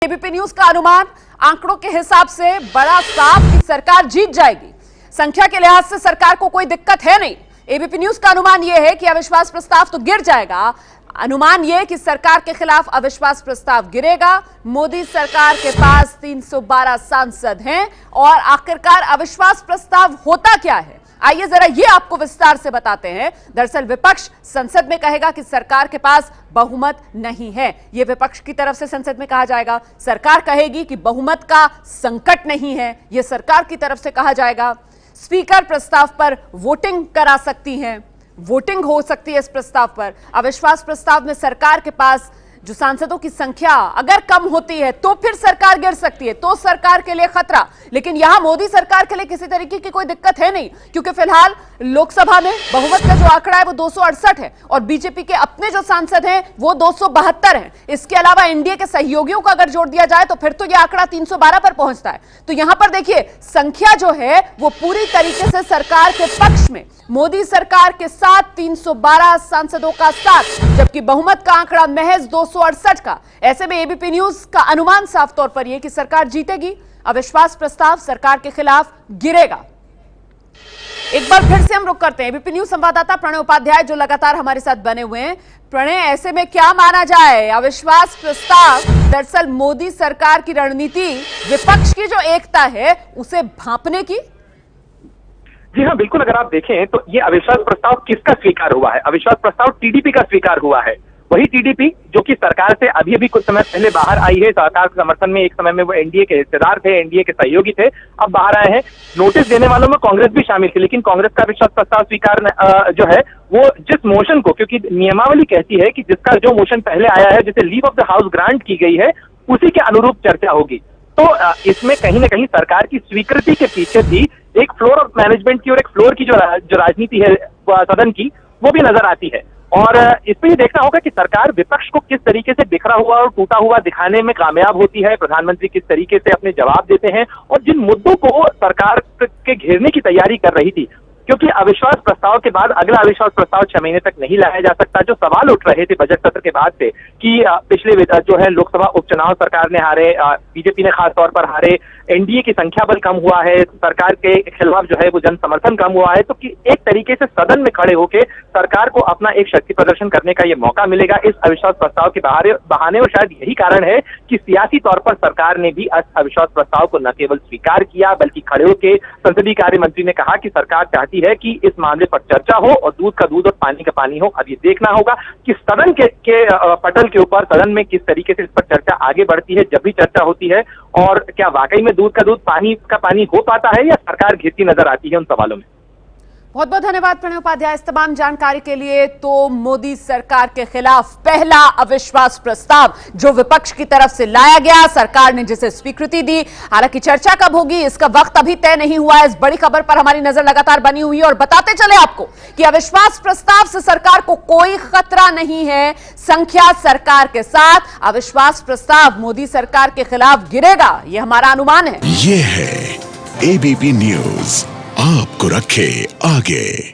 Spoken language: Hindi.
एबीपी न्यूज का अनुमान आंकड़ों के हिसाब से बड़ा साफ कि सरकार जीत जाएगी। संख्या के लिहाज से सरकार को कोई दिक्कत है नहीं। एबीपी न्यूज का अनुमान यह है कि अविश्वास प्रस्ताव तो गिर जाएगा। अनुमान यह कि सरकार के खिलाफ अविश्वास प्रस्ताव गिरेगा। मोदी सरकार के पास 312 सांसद हैं और आखिरकार अविश्वास प्रस्ताव होता क्या है, आइए जरा ये आपको विस्तार से बताते हैं। दरअसल विपक्ष संसद में कहेगा कि सरकार के पास बहुमत नहीं है, यह विपक्ष की तरफ से संसद में कहा जाएगा। सरकार कहेगी कि बहुमत का संकट नहीं है, यह सरकार की तरफ से कहा जाएगा। स्पीकर प्रस्ताव पर वोटिंग करा सकती हैं, वोटिंग हो सकती है इस प्रस्ताव पर। अविश्वास प्रस्ताव में सरकार के पास जो सांसदों की संख्या अगर कम होती है तो फिर सरकार गिर सकती है, तो सरकार के लिए खतरा। लेकिन यहां मोदी सरकार के लिए किसी तरीके की कोई दिक्कत है नहीं, क्योंकि फिलहाल लोकसभा में बहुमत का जो आंकड़ा है वो 268 है और बीजेपी के अपने जो सांसद हैं वो 272 हैं। इसके अलावा एनडीए के सहयोगियों को अगर जोड़ दिया जाए तो फिर तो यह आंकड़ा 312 पर पहुंचता है। तो यहां पर देखिए संख्या जो है वो पूरी तरीके से सरकार के पक्ष में, मोदी सरकार के साथ 312 सांसदों का साथ, जबकि बहुमत का आंकड़ा महज 268 का। ऐसे में एबीपी न्यूज का अनुमान साफ तौर पर यह कि सरकार जीतेगी, अविश्वास प्रस्ताव सरकार के खिलाफ गिरेगा। एक बार फिर से हम रुक करते हैं एबीपी न्यूज संवाददाता प्रणय उपाध्याय जो लगातार हमारे साथ बने हुए हैं। प्रणय, ऐसे में क्या माना जाए, अविश्वास प्रस्ताव दरअसल मोदी सरकार की रणनीति विपक्ष की जो एकता है उसे भांपने की? जी हाँ, बिल्कुल। अगर आप देखें तो ये अविश्वास प्रस्ताव किसका स्वीकार हुआ है? अविश्वास प्रस्ताव टीडीपी का स्वीकार हुआ है। वही टीडीपी जो कि सरकार से अभी कुछ समय पहले बाहर आई है। सरकार के समर्थन में एक समय में वो एनडीए के हिस्सेदार थे, एनडीए के सहयोगी थे, अब बाहर आए हैं। नोटिस देने वालों में कांग्रेस भी शामिल थी, लेकिन कांग्रेस का अविश्वास प्रस्ताव स्वीकार जो है वो जिस मोशन को, क्योंकि नियमावली कहती है कि जिसका जो मोशन पहले आया है, जिसे leave of the house grant की गई है, उसी के अनुरूप चर्चा होगी। तो इसमें कहीं ना कहीं सरकार की स्वीकृति के पीछे भी एक फ्लोर ऑफ मैनेजमेंट की और एक फ्लोर की जो राजनीति है सदन की, वो भी नजर आती है। और इसमें ये देखना होगा कि सरकार विपक्ष को किस तरीके से बिखरा हुआ और टूटा हुआ दिखाने में कामयाब होती है, प्रधानमंत्री किस तरीके से अपने जवाब देते हैं, और जिन मुद्दों को सरकार के घेरने की तैयारी कर रही थी। क्योंकि अविश्वास प्रस्ताव के बाद अगला अविश्वास प्रस्ताव 6 महीने तक नहीं लाया जा सकता। जो सवाल उठ रहे थे बजट सत्र के बाद से कि पिछले जो है लोकसभा उपचुनाव सरकार ने हारे, बीजेपी ने खास तौर पर हारे, एनडीए की संख्या बल कम हुआ है, सरकार के खिलाफ जो है वो जन समर्थन कम हुआ है, तो कि एक तरीके से सदन में खड़े होकर सरकार को अपना एक शक्ति प्रदर्शन करने का ये मौका मिलेगा इस अविश्वास प्रस्ताव के बहाने। और शायद यही कारण है कि सियासी तौर पर सरकार ने भी अविश्वास प्रस्ताव को न केवल स्वीकार किया बल्कि खड़े होकर संसदीय कार्य मंत्री ने कहा कि सरकार चाहती है कि इस मामले पर चर्चा हो और दूध का दूध और पानी का पानी हो। अब ये देखना होगा कि सदन के पटल के ऊपर सदन में किस तरीके से इस पर चर्चा आगे बढ़ती है, जब भी चर्चा होती है, और क्या वाकई में दूध का दूध पानी का पानी हो पाता है या सरकार घिरती नजर आती है उन सवालों में। बहुत बहुत धन्यवाद प्रणय उपाध्याय इस तमाम जानकारी के लिए। तो मोदी सरकार के खिलाफ पहला अविश्वास प्रस्ताव जो विपक्ष की तरफ से लाया गया, सरकार ने जिसे स्वीकृति दी। हालांकि चर्चा कब होगी इसका वक्त अभी तय नहीं हुआ है। इस बड़ी खबर पर हमारी नजर लगातार बनी हुई है और बताते चले आपको कि अविश्वास प्रस्ताव से सरकार को कोई खतरा नहीं है। संख्या सरकार के साथ, अविश्वास प्रस्ताव मोदी सरकार के खिलाफ गिरेगा, यह हमारा अनुमान है। ये है एबीपी न्यूज, आपको रखे आगे।